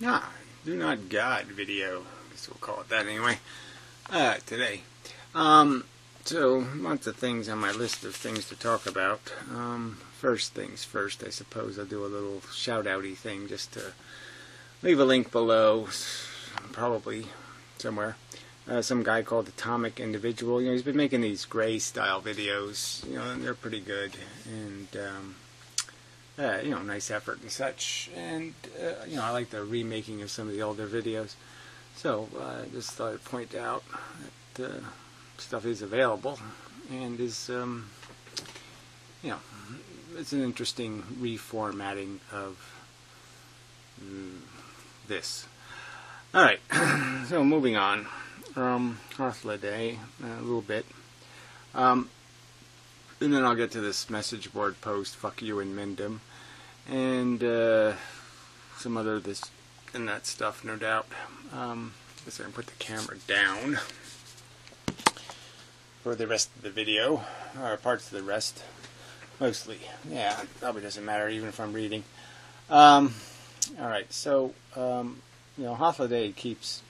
Do not God video. I guess we'll call it that anyway. Today. So, lots of things on my list of things to talk about. First things first, I suppose I'll do a little shout-outy thing just to leave a link below, probably somewhere. Some guy called Atomic Individual. He's been making these gray style videos, and they're pretty good. And, nice effort and such. And, I like the remaking of some of the older videos. So, just thought I'd point out that stuff is available and is, it's an interesting reformatting of this. Alright, so moving on. Holiday, a little bit. And then I'll get to this message board post, fuck you Inmendham, and some other this and that stuff, no doubt. Guess I can put the camera down for the rest of the video, or parts of the rest, mostly. Yeah, it probably doesn't matter even if I'm reading. Alright, so, Holiday keeps,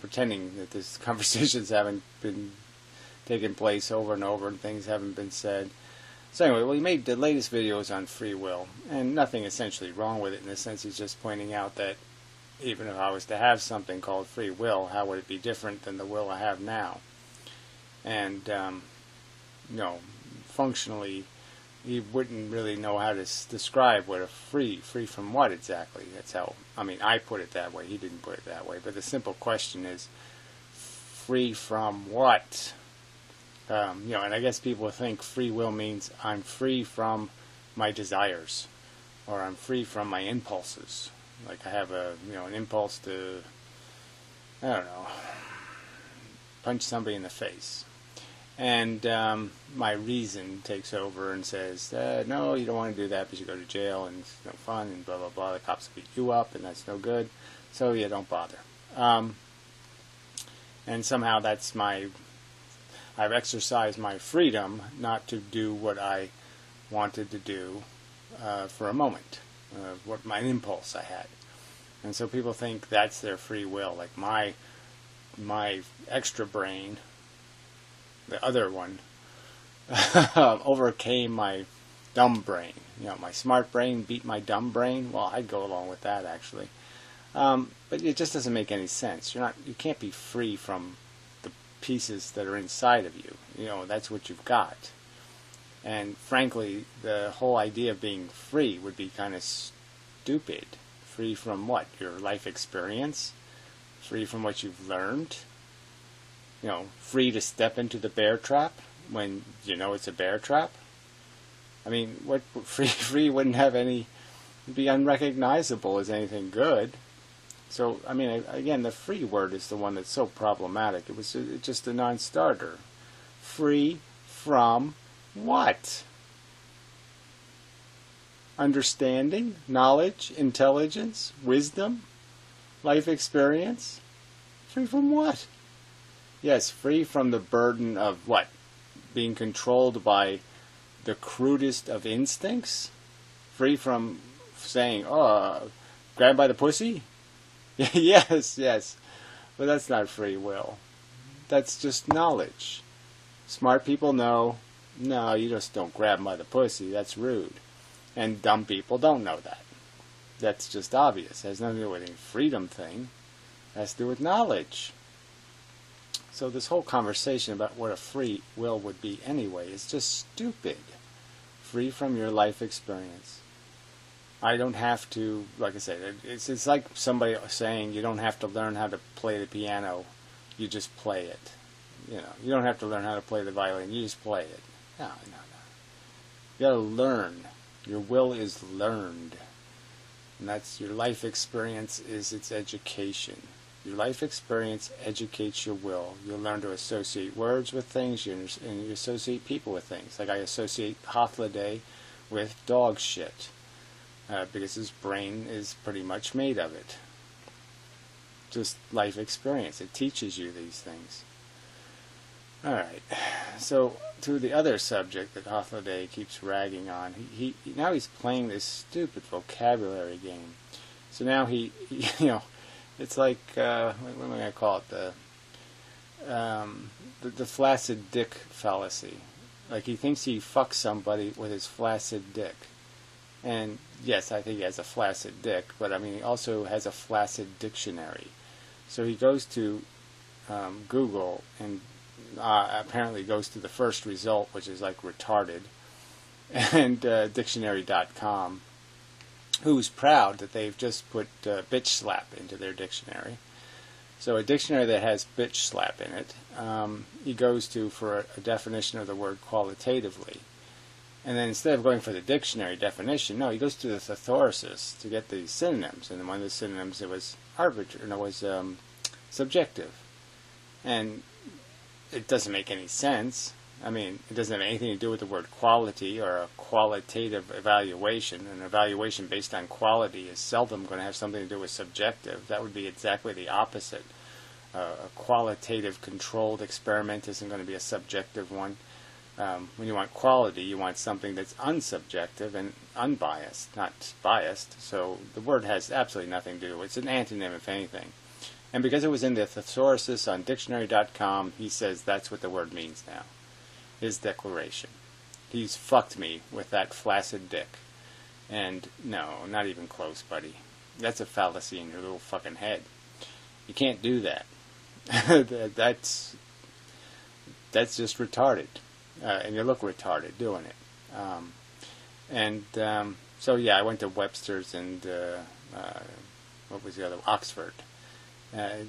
pretending that these conversations haven't been taking place over and over and things haven't been said. So anyway, he made the latest videos on free will, and nothing essentially wrong with it in the sense he's just pointing out that even if I was to have something called free will, how would it be different than the will I have now? And, functionally, he wouldn't really know how to describe what a free from what exactly. That's how, I put it that way. He didn't put it that way. But the simple question is, free from what? And I guess people think free will means I'm free from my desires, or I'm free from my impulses. Like I have an impulse to, punch somebody in the face. And my reason takes over and says, no, you don't want to do that because you go to jail and it's no fun and blah, blah, blah. The cops beat you up and that's no good. So, yeah, don't bother. And somehow that's I've exercised my freedom not to do what I wanted to do for a moment, what my impulse I had. And so people think that's their free will. Like my extra brain, the other one, overcame my dumb brain. My smart brain beat my dumb brain. Well, I'd go along with that, actually. But it just doesn't make any sense. You can't be free from the pieces that are inside of you. That's what you've got. And frankly, the whole idea of being free would be kind of stupid. Free from what? Your life experience? Free from what you've learned? Free to step into the bear trap when you know it's a bear trap? What free wouldn't have any, it'd be unrecognizable as anything good. So, again, the free word is the one that's so problematic. It's just a non-starter. Free from what? Understanding, knowledge, intelligence, wisdom, life experience? Free from what? Yes, free from the burden of what? Being controlled by the crudest of instincts? Free from saying, grab by the pussy? Yes. But that's not free will. That's just knowledge. Smart people know, no, you just don't grab by the pussy. That's rude. And dumb people don't know that. That's just obvious. It has nothing to do with any freedom thing. It has to do with knowledge. So this whole conversation about what a free will would be anyway is just stupid. Free from your life experience. I don't have to, like I said, it's like somebody saying you don't have to learn how to play the piano, you just play it. You don't have to learn how to play the violin, you just play it. No. You gotta learn. Your will is learned. And that's your life experience is its education. Your life experience educates your will. You'll learn to associate words with things, and you associate people with things. Like I associate Holiday with dog shit. Because his brain is pretty much made of it. Just life experience. It teaches you these things. Alright, so to the other subject that Holiday keeps ragging on. Now he's playing this stupid vocabulary game. So now he you know, it's like what am I going to call it? The flaccid dick fallacy. Like he thinks he fucks somebody with his flaccid dick. And yes, I think he has a flaccid dick, but I mean he also has a flaccid dictionary. So he goes to Google and apparently goes to the first result, which is like retarded, and dictionary.com, who's proud that they've just put bitch slap into their dictionary. So a dictionary that has bitch slap in it, he goes to for a definition of the word qualitatively. And then instead of going for the dictionary definition, no, he goes to the thesaurus to get the synonyms. And one of the synonyms, it was arbitrary, no, it was subjective. And it doesn't make any sense. I mean, it doesn't have anything to do with the word quality or a qualitative evaluation. An evaluation based on quality is seldom going to have something to do with subjective. That would be exactly the opposite. A qualitative controlled experiment isn't going to be a subjective one. When you want quality, you want something that's unsubjective and unbiased, not biased. So the word has absolutely nothing to do. It's an antonym, if anything. And because it was in the thesaurus on dictionary.com, he says that's what the word means now. His declaration. He's fucked me with that flaccid dick. And no, not even close, buddy. That's a fallacy in your little fucking head. You can't do that. That's just retarded. And you look retarded doing it. So yeah, I went to Webster's and what was the other? Oxford.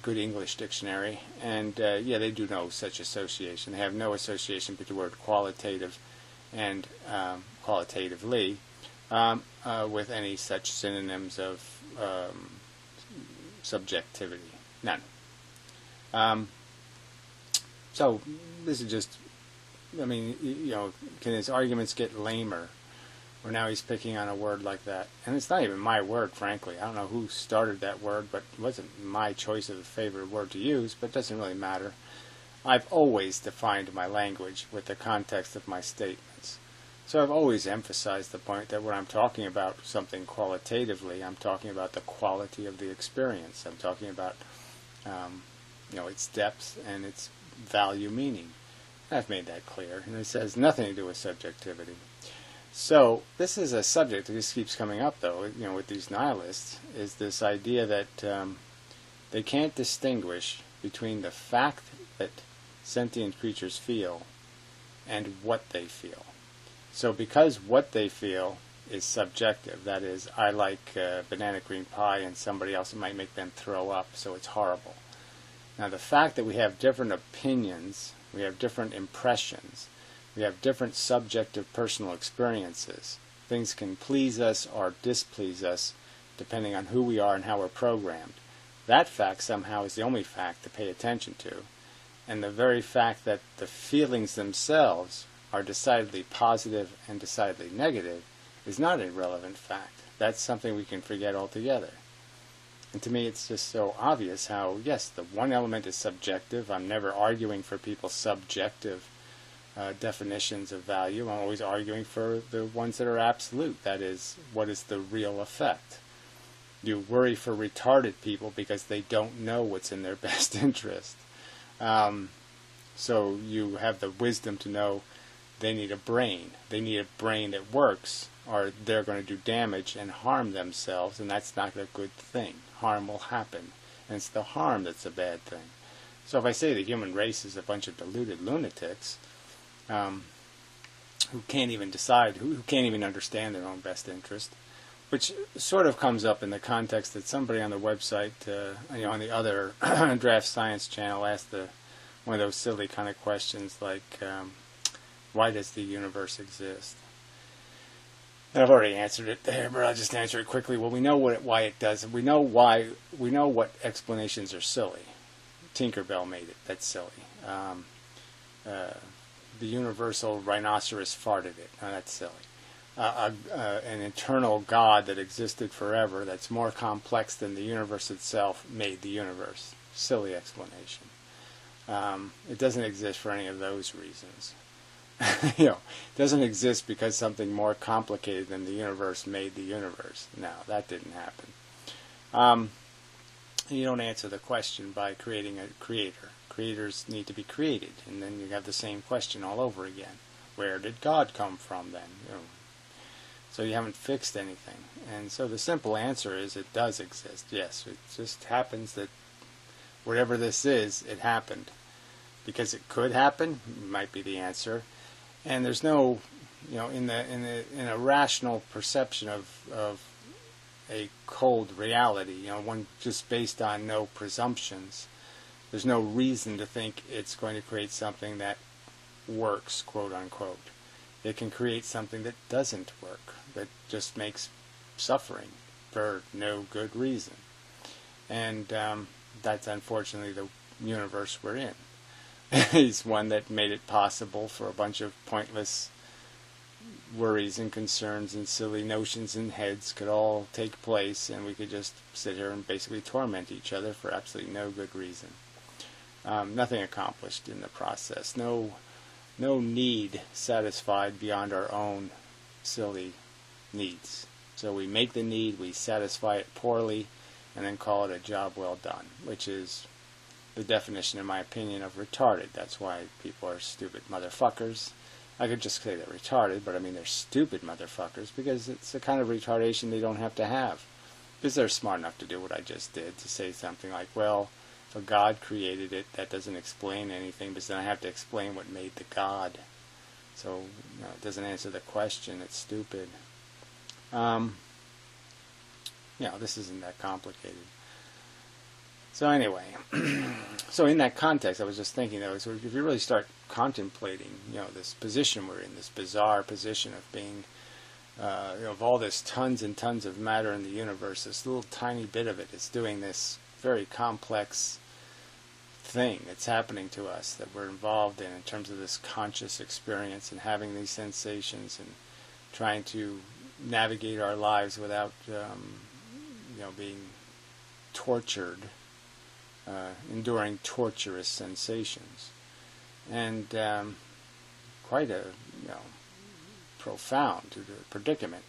Good English dictionary. And yeah, they do no such association. They have no association between the word qualitative and qualitatively with any such synonyms of subjectivity. None. So this is just, I mean, you know, can his arguments get lamer? Or now he's picking on a word like that. And it's not even my word, frankly. I don't know who started that word, but it wasn't my choice of the favorite word to use, but it doesn't really matter. I've always defined my language with the context of my statements. So I've always emphasized the point that when I'm talking about something qualitatively, I'm talking about the quality of the experience. I'm talking about, you know, its depth and its value meaning. I've made that clear, and it has nothing to do with subjectivity. So this is a subject that just keeps coming up, though, you know, with these nihilists, is this idea that they can't distinguish between the fact that sentient creatures feel and what they feel. So because what they feel is subjective, that is, I like banana cream pie and somebody else it might make them throw up, so it's horrible. Now the fact that we have different opinions, we have different impressions, we have different subjective personal experiences. Things can please us or displease us depending on who we are and how we're programmed. That fact somehow is the only fact to pay attention to. And the very fact that the feelings themselves are decidedly positive and decidedly negative is not a relevant fact. That's something we can forget altogether. And to me it's just so obvious how, yes, the one element is subjective. I'm never arguing for people's subjective definitions of value. I'm always arguing for the ones that are absolute. That is, what is the real effect? You worry for retarded people because they don't know what's in their best interest. So you have the wisdom to know they need a brain. They need a brain that works, or they're going to do damage and harm themselves, and that's not a good thing. Harm will happen, and it's the harm that's a bad thing. So if I say the human race is a bunch of deluded lunatics, who can't even decide, who can't even understand their own best interest, which sort of comes up in the context that somebody on the website, you know, on the other Draft Science channel asked one of those silly kind of questions like, why does the universe exist? And I've already answered it there, but I'll just answer it quickly. Well, we know why it does. We know what explanations are silly. Tinkerbell made it. That's silly. The universal rhinoceros farted it. Now, that's silly. An eternal God that existed forever, that's more complex than the universe itself, made the universe. Silly explanation. It doesn't exist for any of those reasons. You know, it doesn't exist because something more complicated than the universe made the universe. No, that didn't happen. You don't answer the question by creating a creator. Creators need to be created, and then you have the same question all over again. Where did God come from then? So you haven't fixed anything. And so the simple answer is it does exist. Yes, it just happens that whatever this is, it happened. Because it could happen, might be the answer. And there's no, in a rational perception of a cold reality, one just based on no presumptions, there's no reason to think it's going to create something that works, quote unquote. It can create something that doesn't work, that just makes suffering for no good reason. And that's unfortunately the universe we're in. It's one that made it possible for a bunch of pointless worries and concerns and silly notions in heads could all take place, and we could just sit here and basically torment each other for absolutely no good reason. Nothing accomplished in the process. No need satisfied beyond our own silly needs. So we make the need, we satisfy it poorly, and then call it a job well done, which is the definition, in my opinion, of retarded. That's why people are stupid motherfuckers. I could just say they're retarded, but I mean they're stupid motherfuckers because it's the kind of retardation they don't have to have. Because they're smart enough to do what I just did, to say something like, well, if God created it, that doesn't explain anything, because then I have to explain what made the God. So it doesn't answer the question. It's stupid. This isn't that complicated. So anyway, so in that context, I was just thinking, though, so if you really start contemplating, this position we're in, this bizarre position of being, of all this tons and tons of matter in the universe, this little tiny bit of it is doing this very complex thing that's happening to us, that we're involved in terms of this conscious experience and having these sensations and trying to navigate our lives without, being tortured. Enduring torturous sensations, and quite a profound predicament.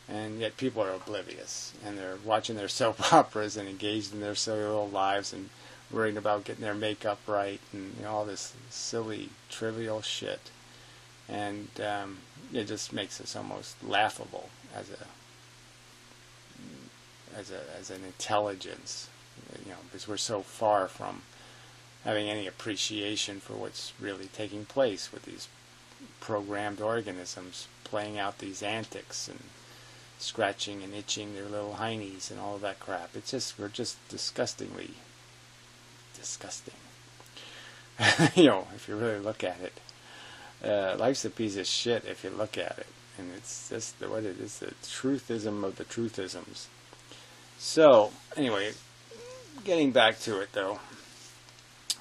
And yet people are oblivious, and they're watching their soap operas and engaged in their cellular lives and worrying about getting their makeup right and all this silly, trivial shit. And it just makes us almost laughable as an intelligence. Because we're so far from having any appreciation for what's really taking place with these programmed organisms playing out these antics and scratching and itching their little heinies and all of that crap. We're just disgustingly disgusting. If you really look at it. Life's a piece of shit if you look at it. And it's just what it is, the truthism of the truthisms. So, anyway, getting back to it, though.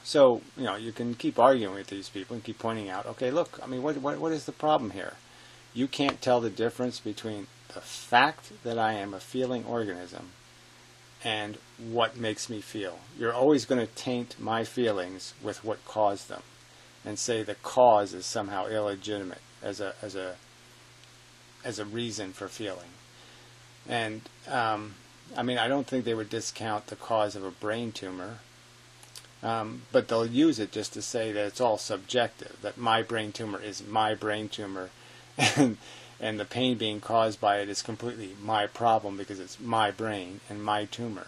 So, you can keep arguing with these people and keep pointing out, okay, look, I mean, what is the problem here? You can't tell the difference between the fact that I am a feeling organism and what makes me feel. You're always going to taint my feelings with what caused them and say the cause is somehow illegitimate as a reason for feeling. And, I don't think they would discount the cause of a brain tumor, but they'll use it just to say that it's all subjective, that my brain tumor is my brain tumor, and the pain being caused by it is completely my problem because it's my brain and my tumor.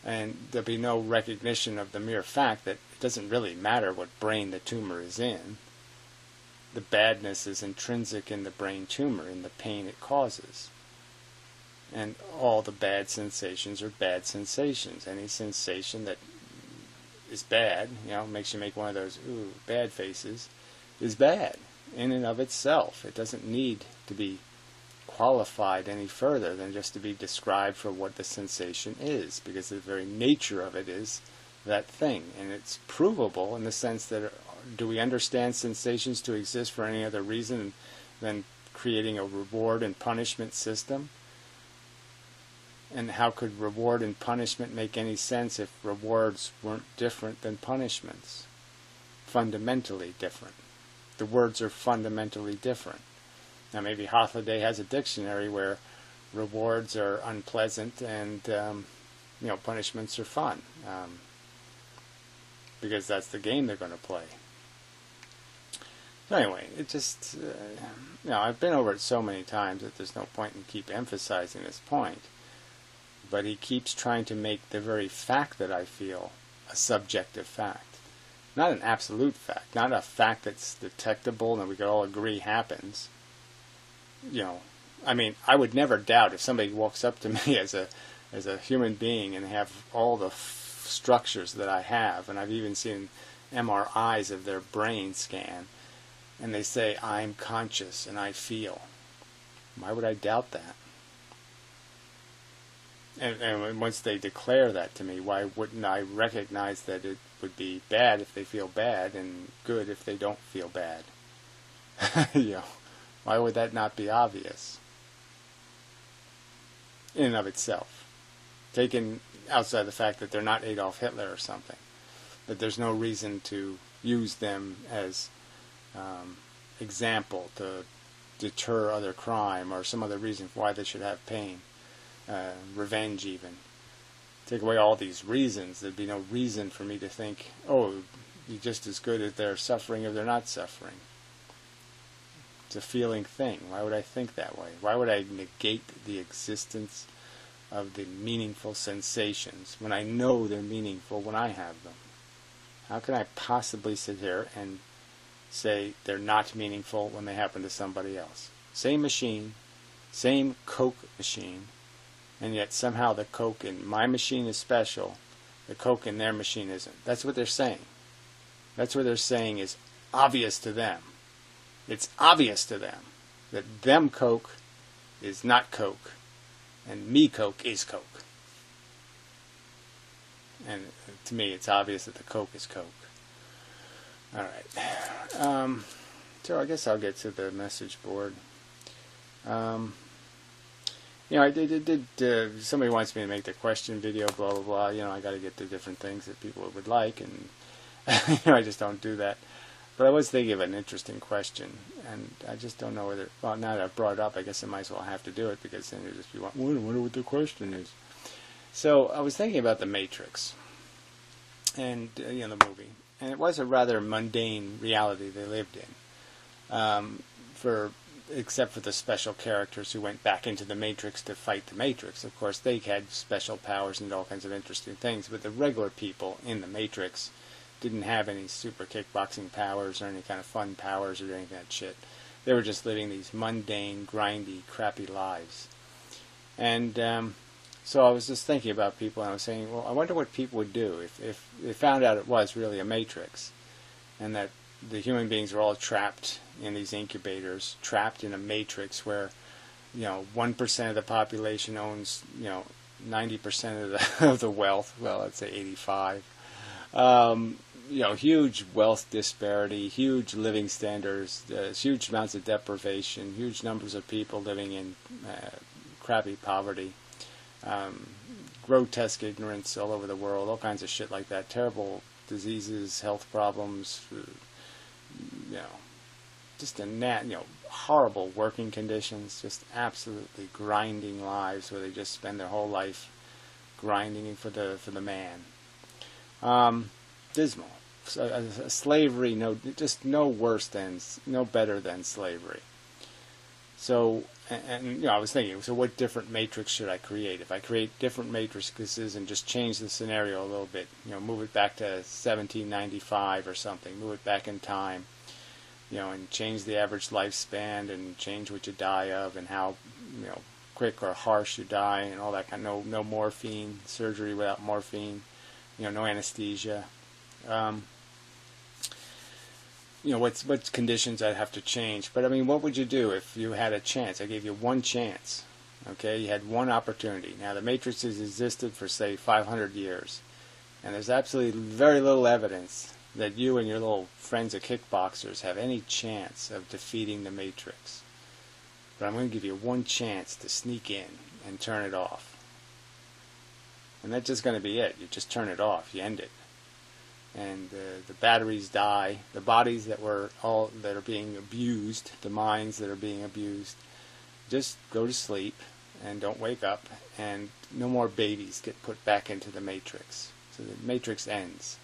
And there'll be no recognition of the mere fact that it doesn't really matter what brain the tumor is in. The badness is intrinsic in the brain tumor, in the pain it causes. And all the bad sensations are bad sensations. Any sensation that is bad, makes you make one of those ooh bad faces, is bad in and of itself. It doesn't need to be qualified any further than just to be described for what the sensation is, because the very nature of it is that thing. And it's provable in the sense that, do we understand sensations to exist for any other reason than creating a reward and punishment system? And how could reward and punishment make any sense if rewards weren't different than punishments? Fundamentally different. The words are fundamentally different. Now maybe Hofladay has a dictionary where rewards are unpleasant and punishments are fun, because that's the game they're going to play. So anyway, it just, I've been over it so many times that there's no point in keep emphasizing this point. But he keeps trying to make the very fact that I feel a subjective fact. Not an absolute fact, not a fact that's detectable and that we could all agree happens. I would never doubt if somebody walks up to me as a human being and have all the structures that I have, and I've even seen MRIs of their brain scan, and they say, I'm conscious and I feel. Why would I doubt that? And once they declare that to me, why wouldn't I recognize that it would be bad if they feel bad and good if they don't feel bad? Why would that not be obvious? In and of itself. Taken outside the fact that they're not Adolf Hitler or something. That there's no reason to use them as example to deter other crime or some other reason why they should have pain. Revenge even. Take away all these reasons, there'd be no reason for me to think, oh, you're just as good if they're suffering or they're not suffering. It's a feeling thing. Why would I think that way? Why would I negate the existence of the meaningful sensations when I know they're meaningful when I have them? How can I possibly sit here and say they're not meaningful when they happen to somebody else? Same machine, same Coke machine, and yet somehow the Coke in my machine is special, the Coke in their machine isn't. That's what they're saying. That's what they're saying is obvious to them. It's obvious to them that them Coke is not Coke, and me Coke is Coke. And to me, it's obvious that the Coke is Coke. All right. So I guess I'll get to the message board. I did somebody wants me to make the question video, blah, blah, blah. I got to get to different things that people would like, and I just don't do that. But I was thinking of an interesting question, and I just don't know whether, well, now that I've brought it up, I guess I might as well have to do it, because then you'll just be wondering, I wonder what the question is. So I was thinking about The Matrix, and, the movie, and it was a rather mundane reality they lived in, except for the special characters who went back into the Matrix to fight the Matrix. Of course, they had special powers and all kinds of interesting things, but the regular people in the Matrix didn't have any super kickboxing powers or any kind of fun powers or anything of that shit. They were just living these mundane, grindy, crappy lives. And so I was just thinking about people, and I was saying, well, I wonder what people would do if they found out it was really a Matrix, and that the human beings are all trapped in these incubators, trapped in a matrix where, 1% of the population owns, 90% of the wealth. Well, let's say 85. Huge wealth disparity, huge living standards, huge amounts of deprivation, huge numbers of people living in crappy poverty, grotesque ignorance all over the world, all kinds of shit like that, terrible diseases, health problems, just horrible working conditions, just absolutely grinding lives where they just spend their whole life grinding for the man. Dismal. Slavery, no better than slavery. So, and I was thinking, so what different matrix should I create? If I create different matrices and just change the scenario a little bit, move it back to 1795 or something, move it back in time, and change the average lifespan and change what you die of and how, quick or harsh you die and all that kind of, no morphine, surgery without morphine, no anesthesia. What conditions I'd have to change. But, what would you do if you had a chance? I gave you one chance. Okay, you had one opportunity. Now, the Matrix has existed for, say, 500 years. And there's absolutely very little evidence that you and your little friends of kickboxers have any chance of defeating the Matrix. But I'm going to give you one chance to sneak in and turn it off. And that's just going to be it. You just turn it off. You end it. And the batteries die. The bodies that are being abused, the minds that are being abused, just go to sleep, and don't wake up, and no more babies get put back into the matrix. So the matrix ends.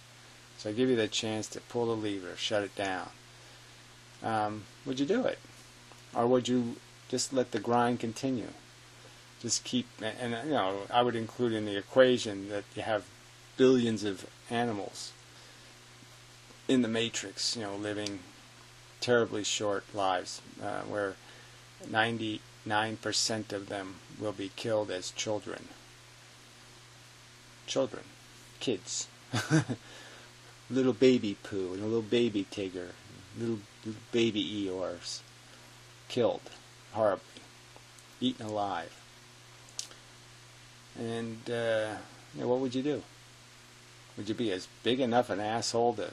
So I give you the chance to pull the lever, shut it down. Would you do it? Or would you just let the grind continue? Just keep, and you know, I would include in the equation that you have billions of animals in the matrix, you know, living terribly short lives, where 99% of them will be killed as children. Children. Kids. Little baby poo and a little baby tiger. Little baby Eeyores. Killed. Horribly. Eaten alive. And, you know, what would you do? Would you be as big enough an asshole to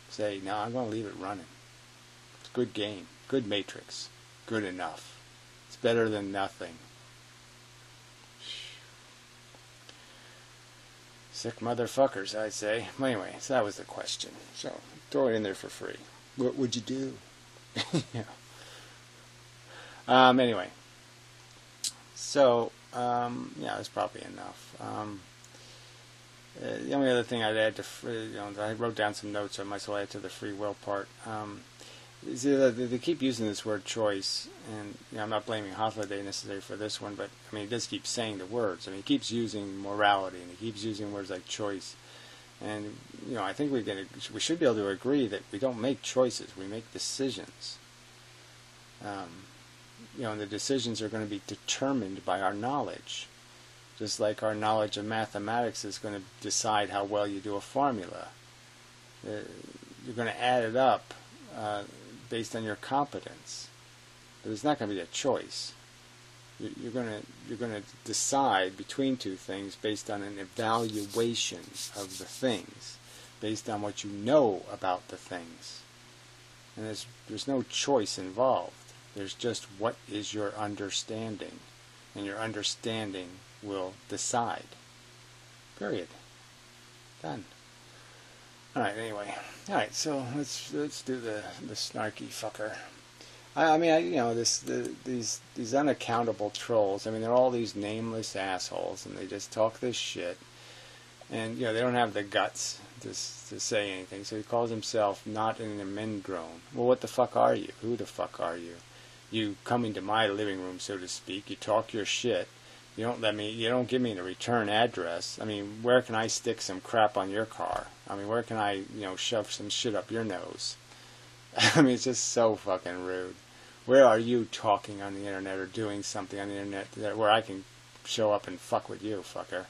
say, no, I'm going to leave it running? It's a good game. Good matrix. Good enough. It's better than nothing. Sick motherfuckers, I'd say. Anyway, so that was the question. So, throw it in there for free. What would you do? Yeah. Anyway. So, yeah, that's probably enough. The only other thing I'd add to, you know, I wrote down some notes I might as well add to the free will part. Is they keep using this word choice, and you know, I'm not blaming Holiday necessarily for this one, but I mean, he does keep saying the words. I mean, he keeps using morality, and he keeps using words like choice. And you know, I think we should be able to agree that we don't make choices; we make decisions. You know, and the decisions are going to be determined by our knowledge. Just like our knowledge of mathematics is going to decide how well you do a formula. You're going to add it up based on your competence. But it's not going to be a choice. You're going to decide between two things based on an evaluation of the things, based on what you know about the things. And there's no choice involved. There's just what is your understanding. And your understanding will decide. Period. Done. Alright, anyway. Alright, so let's do the snarky fucker. I mean, you know, these unaccountable trolls, I mean, they're all these nameless assholes, and they just talk this shit. And, you know, they don't have the guts to say anything. So he calls himself not an Inmendham. Well, what the fuck are you? Who the fuck are you? You come into my living room, so to speak. You talk your shit. You don't give me the return address. I mean, where can I stick some crap on your car? I mean, where can I, you know, shove some shit up your nose? I mean, it's just so fucking rude. Where are you talking on the internet or doing something on the internet where I can show up and fuck with you, fucker?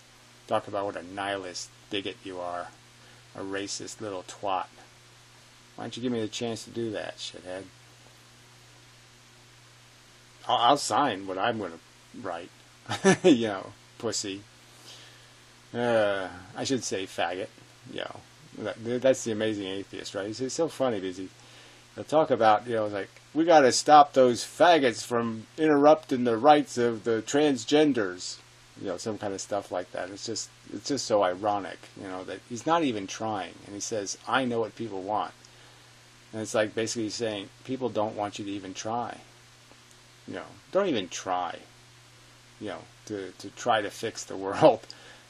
Talk about what a nihilist bigot you are. A racist little twat. Why don't you give me the chance to do that, shithead? I'll sign what I'm going to write. You know, pussy. I should say faggot. You know, that's the amazing atheist, right? He's so funny because he'll talk about, you know, like, we got to stop those faggots from interrupting the rights of the transgenders. You know, some kind of stuff like that. It's just so ironic, you know, that he's not even trying. And he says, I know what people want. And it's like basically saying, people don't want you to even try. You know, don't even try. You know, to try to fix the world.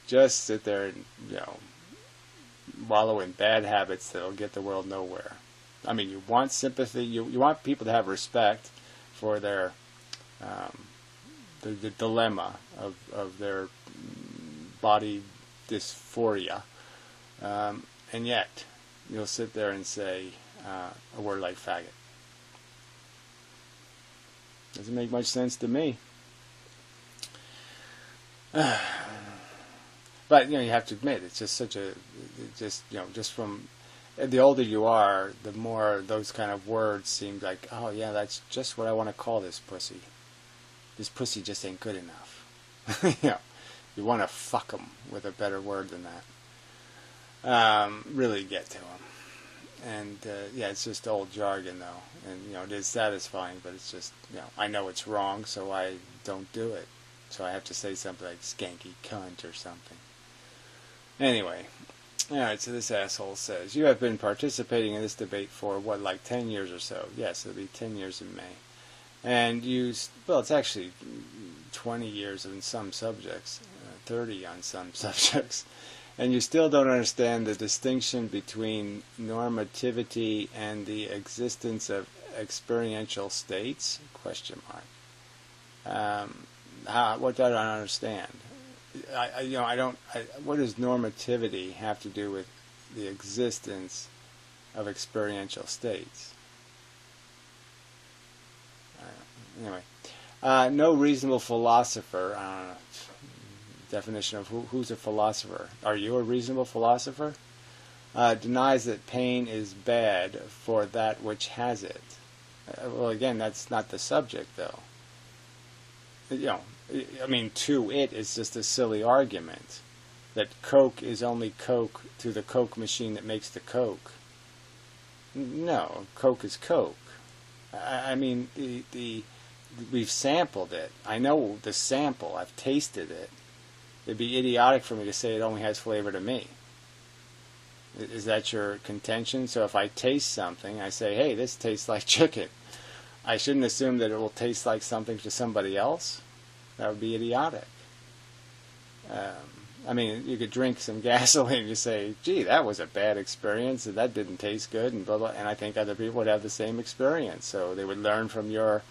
Just sit there and, you know, wallow in bad habits that'll get the world nowhere. I mean, you want sympathy. You want people to have respect for their the dilemma of their body dysphoria, and yet you'll sit there and say a word like faggot. Doesn't make much sense to me. But, you know, you have to admit, it's just such a, just, you know, just from, the older you are, the more those kind of words seem like, oh yeah, that's just what I want to call this pussy. This pussy just ain't good enough. You know, you want to fuck them with a better word than that. Really get to them. And, yeah, it's just old jargon, though. And, you know, it is satisfying, but it's just, you know, I know it's wrong, so I don't do it. So I have to say something like skanky cunt or something. Anyway, alright, so this asshole says, you have been participating in this debate for, what, like 10 years or so? Yes, it'll be 10 years in May. And well, it's actually 20 years in some subjects, 30 on some subjects, and you still don't understand the distinction between normativity and the existence of experiential states? Question mark. What do I don't understand? What does normativity have to do with the existence of experiential states? Anyway, no reasonable philosopher, I don't know, definition of who's a philosopher. Are you a reasonable philosopher? Denies that pain is bad for that which has it. Well, again, that's not the subject, though. I mean, to it is just a silly argument that Coke is only Coke to the Coke machine that makes the Coke. No, Coke is Coke. I mean, we've sampled it. I know the sample. I've tasted it. It'd be idiotic for me to say it only has flavor to me. Is that your contention? So if I taste something, I say, hey, this tastes like chicken. I shouldn't assume that it will taste like something to somebody else. That would be idiotic. I mean, you could drink some gasoline and you say, gee, that was a bad experience, and that didn't taste good, and blah, blah, and I think other people would have the same experience, so they would learn from your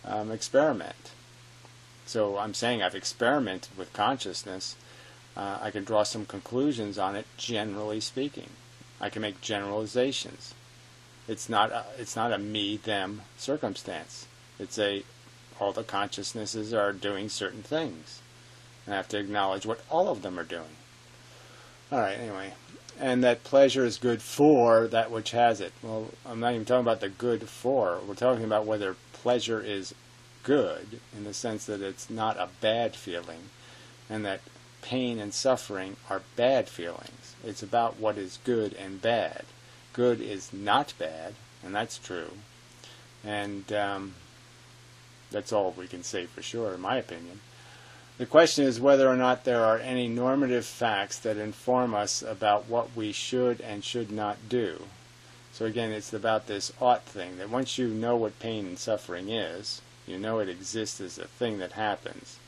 experiment. So I'm saying I've experimented with consciousness. I can draw some conclusions on it, generally speaking. I can make generalizations. It's not a me-them circumstance. It's all the consciousnesses are doing certain things. And I have to acknowledge what all of them are doing. All right, anyway. And that pleasure is good for that which has it. Well, I'm not even talking about the good for. We're talking about whether pleasure is good in the sense that it's not a bad feeling and that pain and suffering are bad feelings. It's about what is good and bad. Good is not bad, and that's true. And that's all we can say for sure, in my opinion. The question is whether or not there are any normative facts that inform us about what we should and should not do. So again, it's about this ought thing, that once you know what pain and suffering is, you know it exists as a thing that happens,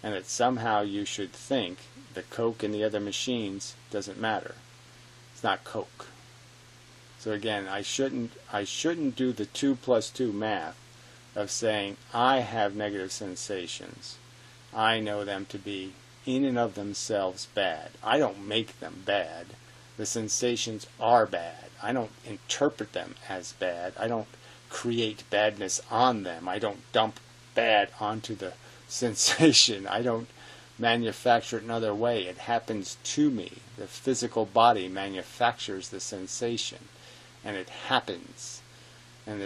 and that somehow you should think the Coke and the other machines doesn't matter. It's not Coke. So again, I shouldn't do the 2 plus 2 math of saying I have negative sensations. I know them to be in and of themselves bad. I don't make them bad. The sensations are bad. I don't interpret them as bad. I don't create badness on them. I don't dump bad onto the sensation. I don't manufacture it another way. It happens to me. The physical body manufactures the sensation, and it happens. And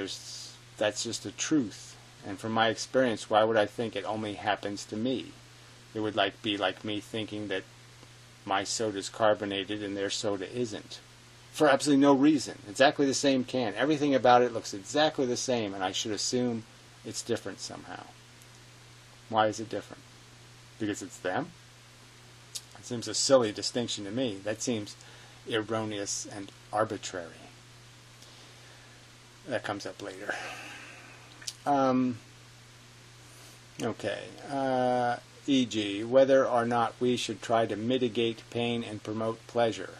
that's just a truth. And from my experience, why would I think it only happens to me? It would be like me thinking that my soda's carbonated and their soda isn't. For absolutely no reason. Exactly the same can. Everything about it looks exactly the same, and I should assume it's different somehow. Why is it different? Because it's them? It seems a silly distinction to me. That seems erroneous and arbitrary. That comes up later. E.g., whether or not we should try to mitigate pain and promote pleasure.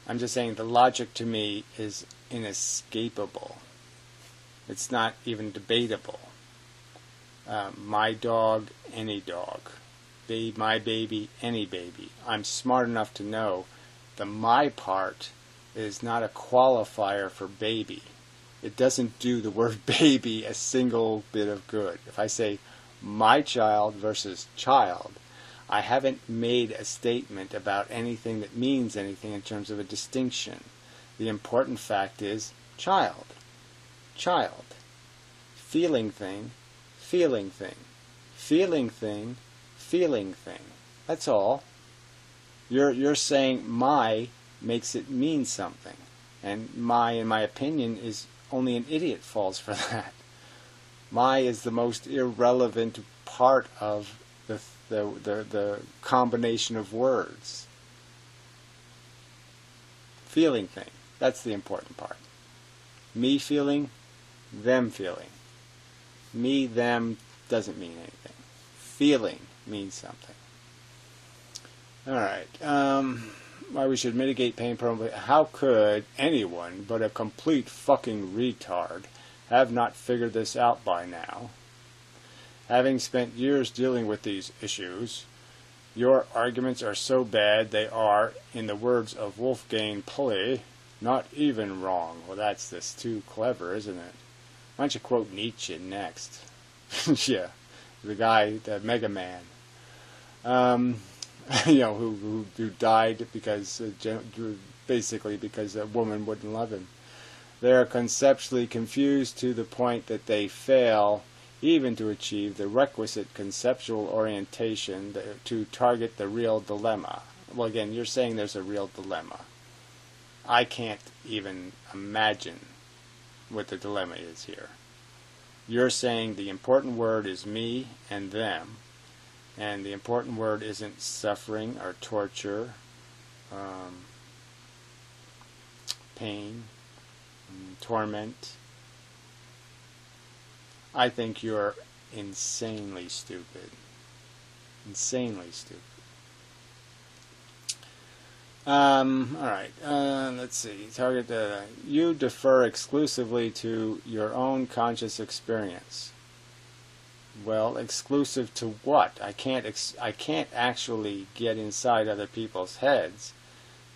I'm just saying the logic to me is inescapable. It's not even debatable. My dog, any dog. My baby, any baby. I'm smart enough to know the my part is not a qualifier for baby. It doesn't do the word baby a single bit of good. If I say my child versus child, I haven't made a statement about anything that means anything in terms of a distinction. The important fact is child. Child. Feeling thing, feeling thing. Feeling thing, feeling thing. That's all. You're saying my makes it mean something. And my, in my opinion, is only an idiot falls for that. My is the most irrelevant part of the combination of words. Feeling thing. That's the important part. Me feeling, them feeling. Me, them doesn't mean anything. Feeling means something. Alright. Why we should mitigate pain probably. How could anyone but a complete fucking retard have not figured this out by now? Having spent years dealing with these issues, your arguments are so bad they are, in the words of Wolfgang Pulley, not even wrong. Well, that's just too clever, isn't it? Why don't you quote Nietzsche next? Yeah, the guy, the Mega Man, who died because, basically because a woman wouldn't love him. They are conceptually confused to the point that they fail even to achieve the requisite conceptual orientation to target the real dilemma. Well, again, you're saying there's a real dilemma. I can't even imagine what the dilemma is here. You're saying the important word is me and them, and the important word isn't suffering or torture, pain, torment. I think you're insanely stupid. Insanely stupid. Alright, let's see. Target you defer exclusively to your own conscious experience. Well, exclusive to what? I can't actually get inside other people's heads,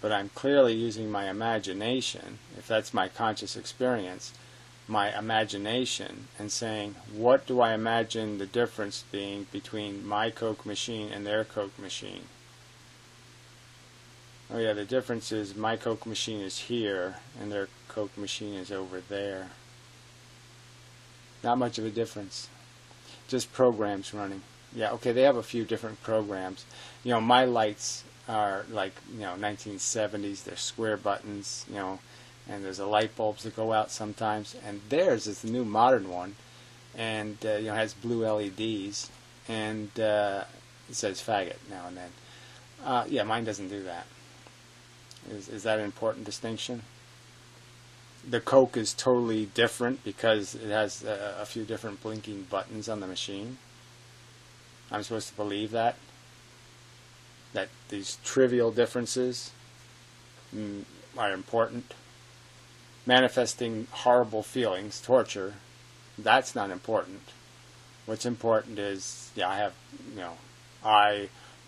but I'm clearly using my imagination, if that's my conscious experience, my imagination, and saying, what do I imagine the difference being between my Coke machine and their Coke machine? Oh yeah, the difference is my Coke machine is here and their Coke machine is over there. Not much of a difference. Just programs running. Yeah, okay, they have a few different programs. My lights are like, 1970s. They're square buttons, and there's a light bulbs that go out sometimes. And theirs is the new modern one, and has blue LEDs, and it says faggot now and then. Yeah, mine doesn't do that. Is that an important distinction? The Coke is totally different because it has a few different blinking buttons on the machine. I'm supposed to believe that? That these trivial differences are important? Manifesting horrible feelings, torture, that's not important. What's important is, I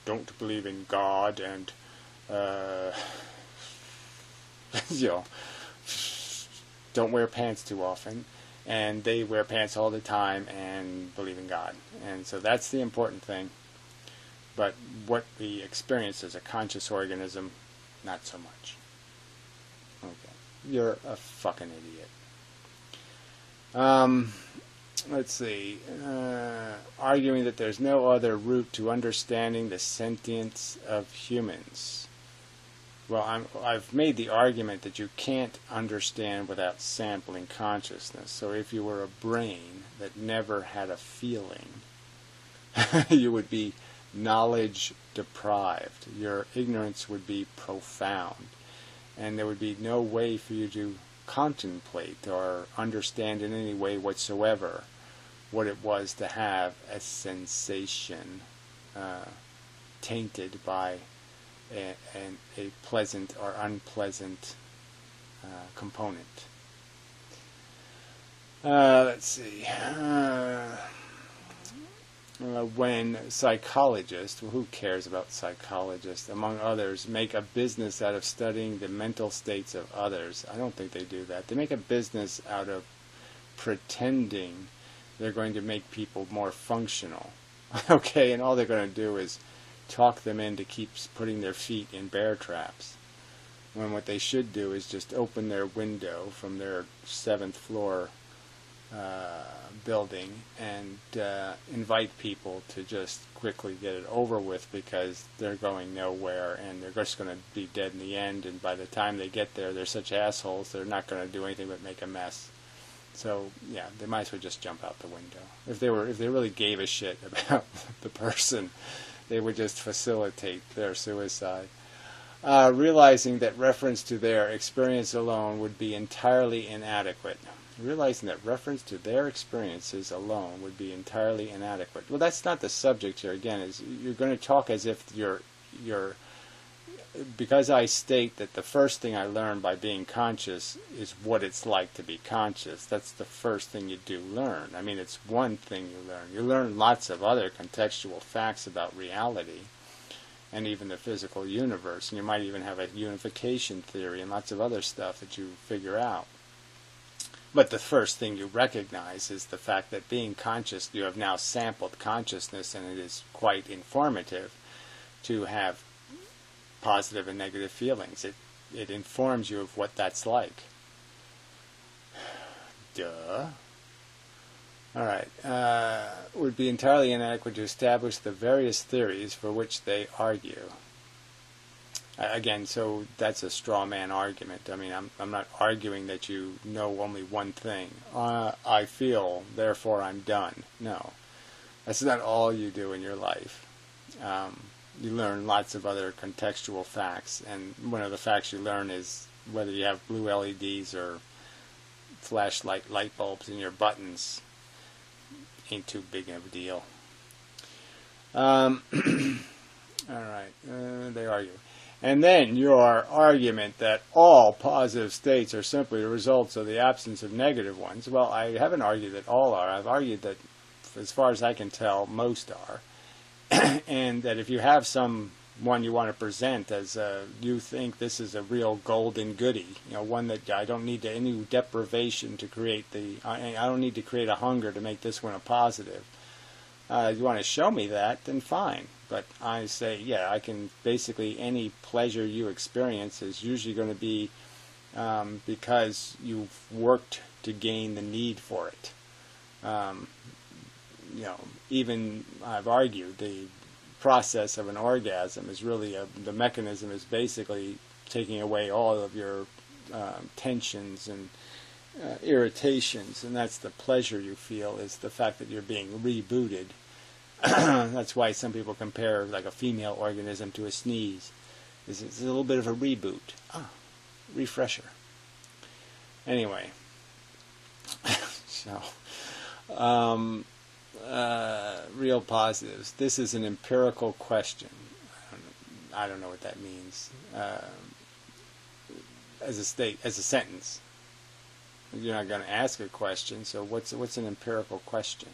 don't believe in God and don't wear pants too often, and they wear pants all the time and believe in God. And so that's the important thing. But what we experience as a conscious organism, not so much. Okay. You're a fucking idiot. Let's see. Arguing that there's no other route to understanding the sentience of humans. Well, I've made the argument that you can't understand without sampling consciousness. So if you were a brain that never had a feeling, you would be knowledge deprived. Your ignorance would be profound. And there would be no way for you to contemplate or understand in any way whatsoever what it was to have a sensation tainted by a pleasant or unpleasant component. Let's see. When psychologists, well, who cares about psychologists, among others, make a business out of studying the mental states of others, I don't think they do that. They make a business out of pretending they're going to make people more functional. Okay, and all they're going to do is talk them into keep putting their feet in bear traps, when what they should do is just open their window from their 7th floor building and invite people to just quickly get it over with, because they're going nowhere and they're just going to be dead in the end, and by the time they get there they're such assholes they're not going to do anything but make a mess. So yeah, they might as well just jump out the window. If they really gave a shit about the person, they would just facilitate their suicide. realizing that reference to their experience alone would be entirely inadequate. Realizing that reference to their experiences alone would be entirely inadequate. Well, that's not the subject here. Again, is you're going to talk as if you're because I state that the first thing I learned by being conscious is what it's like to be conscious. That's the first thing you do learn. I mean, it's one thing you learn. You learn lots of other contextual facts about reality and even the physical universe. And you might even have a unification theory and lots of other stuff that you figure out. But the first thing you recognize is the fact that being conscious, you have now sampled consciousness, and it is quite informative to have positive and negative feelings. It informs you of what that's like. Duh. All right. Would be entirely inadequate to establish the various theories for which they argue. Again, so that's a straw man argument. I mean, I'm not arguing that you know only one thing. I feel, therefore I'm done. No. That's not all you do in your life. You learn lots of other contextual facts, and one of the facts you learn is whether you have blue LEDs or flashlight light bulbs in your buttons ain't too big of a deal. All right, they argue. And then your argument that all positive states are simply the results of the absence of negative ones. Well, I haven't argued that all are. I've argued that, as far as I can tell, most are. And that if you have someone you want to present as you think this is a real golden goody, one that I don't need any deprivation to create I don't need to create a hunger to make this one a positive. You want to show me that, then fine. But I say, yeah, I can basically, any pleasure you experience is usually going to be because you've worked to gain the need for it. Even I've argued the process of an orgasm is really the mechanism is basically taking away all of your tensions and irritations, and that's the pleasure you feel, is the fact that you're being rebooted. That's why some people compare like a female organism to a sneeze. It's a little bit of a reboot. Refresher. Anyway. So, real positives. This is an empirical question. I don't know what that means. As a sentence. You're not going to ask a question, so what's an empirical question?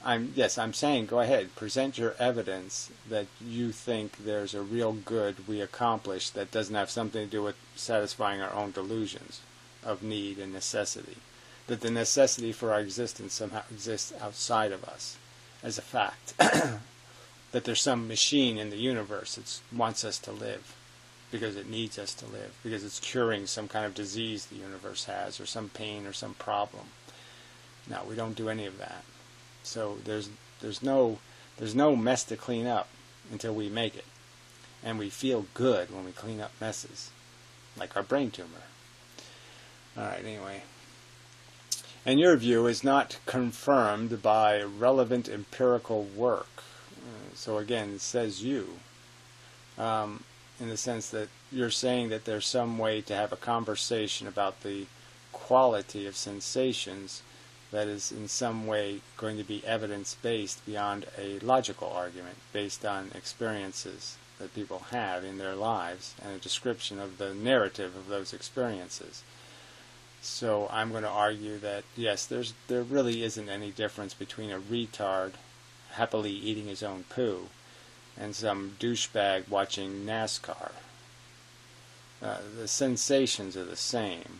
I'm saying, go ahead, present your evidence that you think there's a real good we accomplish that doesn't have something to do with satisfying our own delusions of need and necessity. That the necessity for our existence somehow exists outside of us as a fact. That there's some machine in the universe that wants us to live because it needs us to live, because it's curing some kind of disease the universe has, or some pain or some problem. No, we don't do any of that. So there's no mess to clean up until we make it. And we feel good when we clean up messes, like our brain tumor. All right, anyway. And your view is not confirmed by relevant empirical work. So again, it says you, in the sense that you're saying that there's some way to have a conversation about the quality of sensations that is in some way going to be evidence-based beyond a logical argument, based on experiences that people have in their lives and a description of the narrative of those experiences. So I'm going to argue that, yes, there really isn't any difference between a retard happily eating his own poo and some douchebag watching NASCAR. The sensations are the same.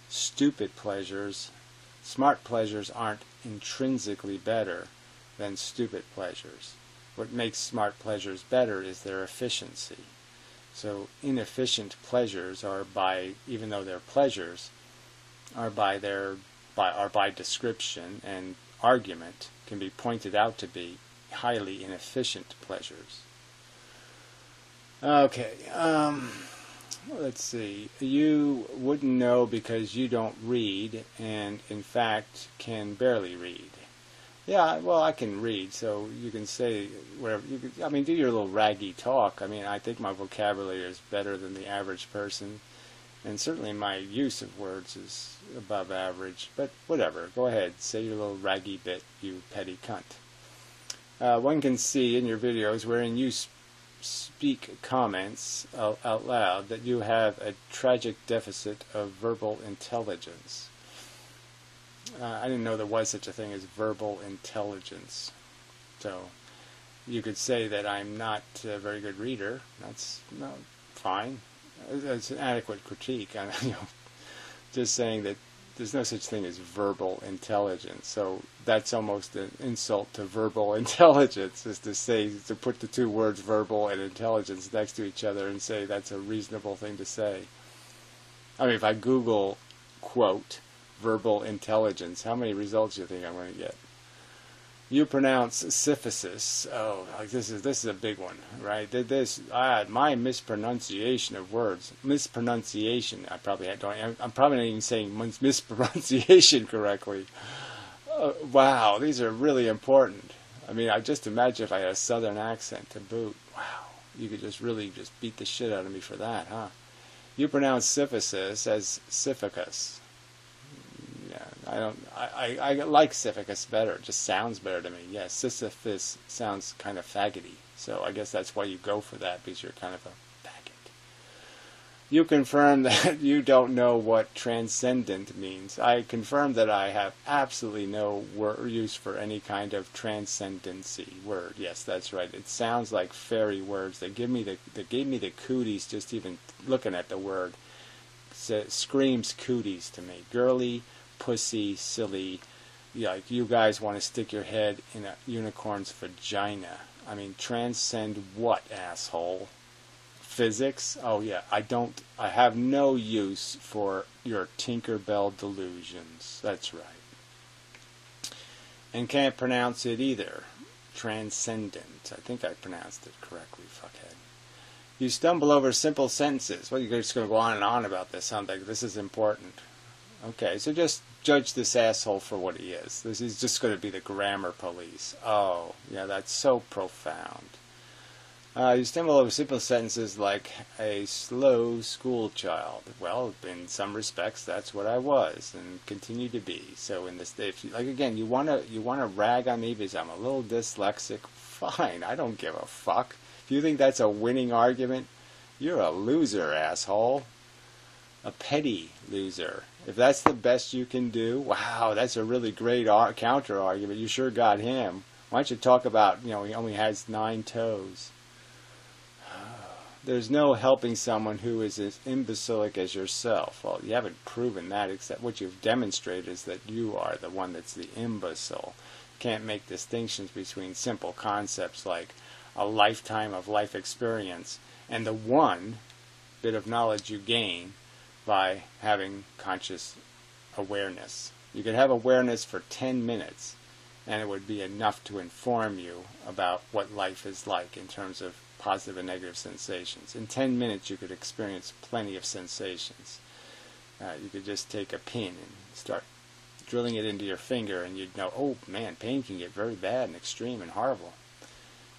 Smart pleasures aren't intrinsically better than stupid pleasures. What makes smart pleasures better is their efficiency. So inefficient pleasures even though they're pleasures, are by description and argument can be pointed out to be highly inefficient pleasures. Okay, let's see. You wouldn't know because you don't read, and in fact can barely read. Yeah, well, I can read, so you can say whatever. You could, I mean, do your little raggy talk. I mean, I think my vocabulary is better than the average person, and certainly my use of words is above average. But whatever, go ahead, say your little raggy bit, you petty cunt. One can see in your videos wherein you speak comments out loud that you have a tragic deficit of verbal intelligence. I didn't know there was such a thing as verbal intelligence. So you could say that I'm not a very good reader. That's fine. It's an adequate critique. Just saying that there's no such thing as verbal intelligence. So that's almost an insult to verbal intelligence, is to put the two words verbal and intelligence next to each other and say that's a reasonable thing to say. I mean, if I Google, quote, verbal intelligence, how many results do you think I'm going to get? You pronounce syphilis. Oh, like this is a big one, right? My mispronunciation of words. Mispronunciation. I'm probably not even saying mispronunciation correctly. Wow, these are really important. I mean, I just imagine if I had a southern accent to boot. Wow, you could just really beat the shit out of me for that, huh? You pronounce syphilis as syphicus. I like Sisyphus better. It just sounds better to me. Yes, Sisyphus sounds kind of faggoty. So I guess that's why you go for that, because you're kind of a faggot. You confirm that you don't know what transcendent means. I confirm that I have absolutely no use for any kind of transcendency word. Yes, that's right. It sounds like fairy words. They gave me the cooties just even looking at the word. It screams cooties to me. Girly, pussy, silly, like you guys want to stick your head in a unicorn's vagina. I mean, transcend what, asshole? Physics? Oh yeah, I have no use for your Tinkerbell delusions. That's right. And can't pronounce it either. Transcendent. I think I pronounced it correctly, fuckhead. You stumble over simple sentences. Well, you're just going to go on and on about this, sounds like this is important. Okay, so just judge this asshole for what he is. This is just going to be the grammar police. Oh, yeah, that's so profound. You stumble over simple sentences like a slow school child. Well, in some respects, that's what I was and continue to be. So in this, again, you wanna rag on me because I'm a little dyslexic. Fine, I don't give a fuck. If you think that's a winning argument, you're a loser, asshole. A petty loser. If that's the best you can do, wow, that's a really great counter argument. You sure got him. Why don't you talk about, he only has 9 toes. There's no helping someone who is as imbecilic as yourself. Well, you haven't proven that, except what you've demonstrated is that you are the one that's the imbecile. Can't make distinctions between simple concepts like a lifetime of life experience and the one bit of knowledge you gain by having conscious awareness. You could have awareness for 10 minutes and it would be enough to inform you about what life is like in terms of positive and negative sensations. In 10 minutes you could experience plenty of sensations. You could just take a pin and start drilling it into your finger and you'd know, oh man, pain can get very bad and extreme and horrible.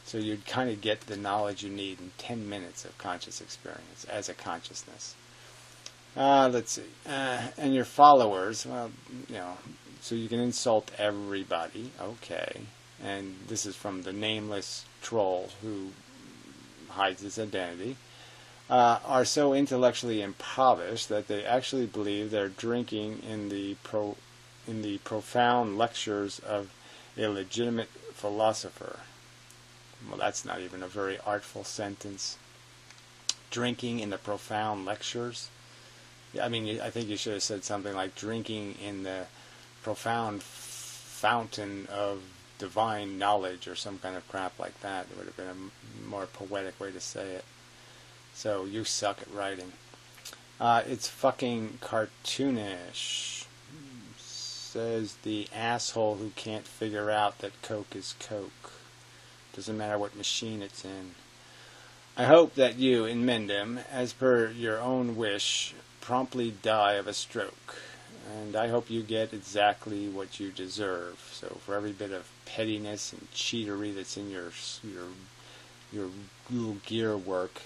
So you'd kind of get the knowledge you need in 10 minutes of conscious experience as a consciousness. Let's see. And your followers, well, so you can insult everybody. Okay. And this is from the nameless troll who hides his identity. Are so intellectually impoverished that they actually believe they're drinking in the profound lectures of a legitimate philosopher. Well, that's not even a very artful sentence. Drinking in the profound lectures. I mean, I think you should have said something like drinking in the profound fountain of divine knowledge or some kind of crap like that. It would have been a more poetic way to say it. So you suck at writing. It's fucking cartoonish. Says the asshole who can't figure out that Coke is Coke. Doesn't matter what machine it's in. I hope that you, Inmendham, as per your own wish, promptly die of a stroke. and I hope you get exactly what you deserve. So for every bit of pettiness and cheatery that's in your little gear work,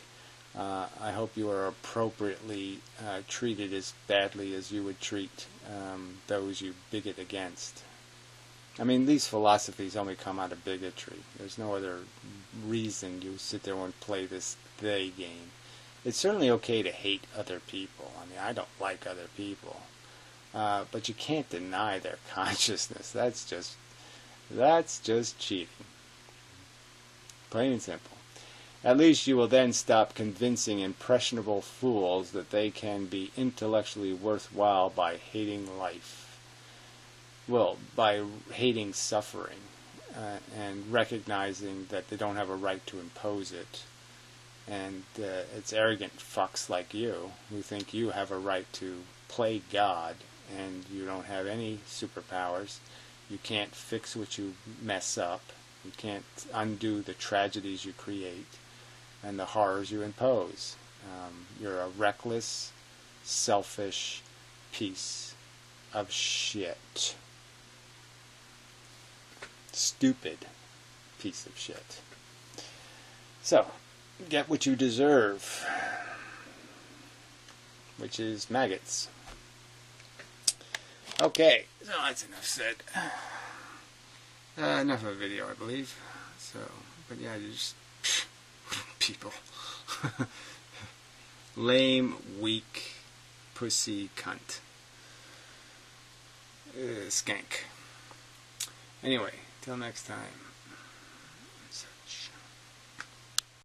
I hope you are appropriately treated as badly as you would treat those you bigot against. I mean, these philosophies only come out of bigotry. There's no other reason you sit there and play this they game. It's certainly okay to hate other people. I mean, I don't like other people. But you can't deny their consciousness. That's just cheating. Plain and simple. At least you will then stop convincing impressionable fools that they can be intellectually worthwhile by hating life. Well, by hating suffering and recognizing that they don't have a right to impose it. And it's arrogant fucks like you who think you have a right to play God and you don't have any superpowers. You can't fix what you mess up. You can't undo the tragedies you create and the horrors you impose. You're a reckless, selfish piece of shit. Stupid piece of shit. So, get what you deserve, which is maggots. Okay, so that's enough said. Enough of a video, I believe. So, but yeah, you just people. Lame, weak, pussy, cunt. Skank. Anyway, till next time.